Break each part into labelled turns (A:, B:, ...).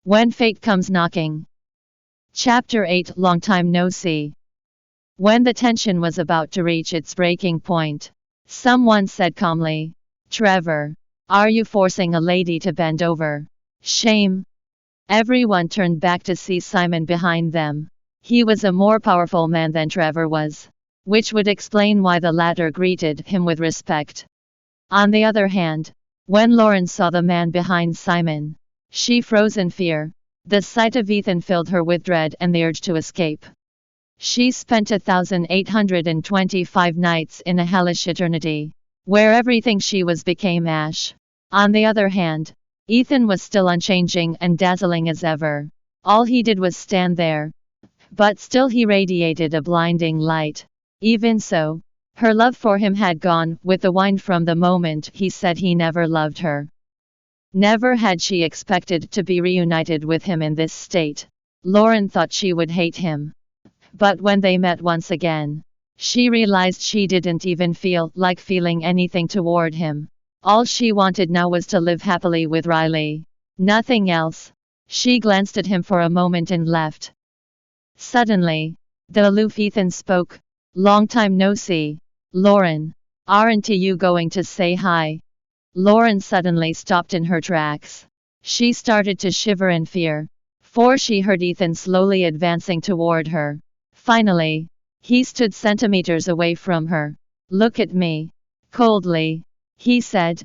A: When Fate Comes Knocking. Chapter 8, Long Time No See. When the tension was about to reach its breaking point, someone said calmly, "Trevor, are you forcing a lady to bend over? Shame." Everyone turned back to see Simon behind them. He was a more powerful man than Trevor was, which would explain why the latter greeted him with respect. On the other hand, when Lauren saw the man behind Simon, she froze in fear. The sight of Ethan filled her with dread and the urge to escape. She spent 1,825 nights in a hellish eternity, where everything she was became ash. On the other hand, Ethan was still unchanging and dazzling as ever. All he did was stand there. But still he radiated a blinding light. Even so, her love for him had gone with the wind from the moment he said he never loved her. Never had she expected to be reunited with him in this state. Lauren thought she would hate him. But when they met once again, she realized she didn't even feel like feeling anything toward him. All she wanted now was to live happily with Riley. Nothing else. She glanced at him for a moment and left. Suddenly, the aloof Ethan spoke. "Long time no see. Lauren, aren't you going to say hi?" Lauren suddenly stopped in her tracks. She started to shiver in fear, for she heard Ethan slowly advancing toward her. Finally, he stood centimeters away from her. "Look at me." Coldly, he said.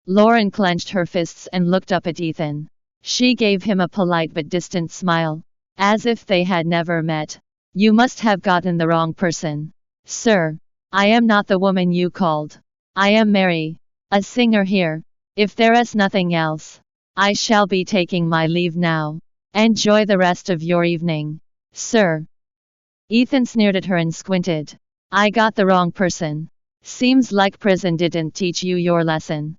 A: Lauren clenched her fists and looked up at Ethan. She gave him a polite but distant smile, as if they had never met. "You must have gotten the wrong person. Sir, I am not the woman you called. I am Mary, a singer here. If there is nothing else, I shall be taking my leave now. Enjoy the rest of your evening, sir." Ethan sneered at her and squinted. "I got the wrong person. Seems like prison didn't teach you your lesson."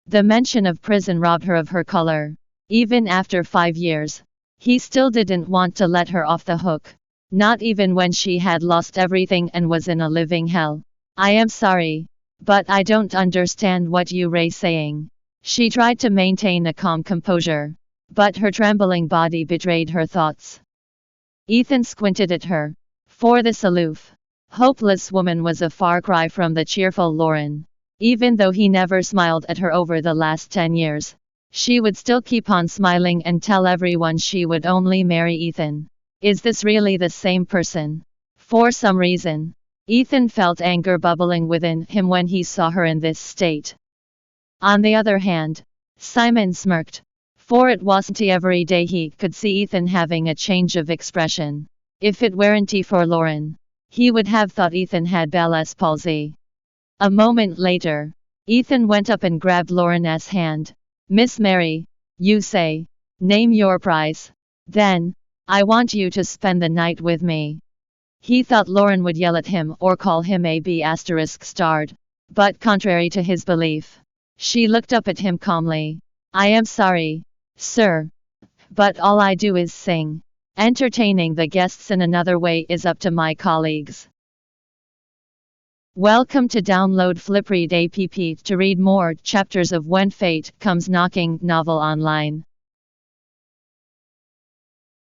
A: The mention of prison robbed her of her color. Even after 5 years, he still didn't want to let her off the hook. Not even when she had lost everything and was in a living hell. "I am sorry, but I don't understand what you're saying." She tried to maintain a calm composure, but her trembling body betrayed her thoughts. Ethan squinted at her. For this aloof, hopeless woman was a far cry from the cheerful Lauren. Even though he never smiled at her over the last 10 years, she would still keep on smiling and tell everyone she would only marry Ethan. Is this really the same person? For some reason, Ethan felt anger bubbling within him when he saw her in this state. On the other hand, Simon smirked, for it wasn't every day he could see Ethan having a change of expression. If it weren't for Lauren, he would have thought Ethan had Bell's palsy. A moment later, Ethan went up and grabbed Lauren's hand. "Miss Mary, you say, name your price. Then, I want you to spend the night with me." He thought Lauren would yell at him or call him a B****, but contrary to his belief, she looked up at him calmly. "I am sorry, sir, but all I do is sing. Entertaining the guests in another way is up to my colleagues." Welcome to download Flipread app to read more chapters of When Fate Comes Knocking novel online.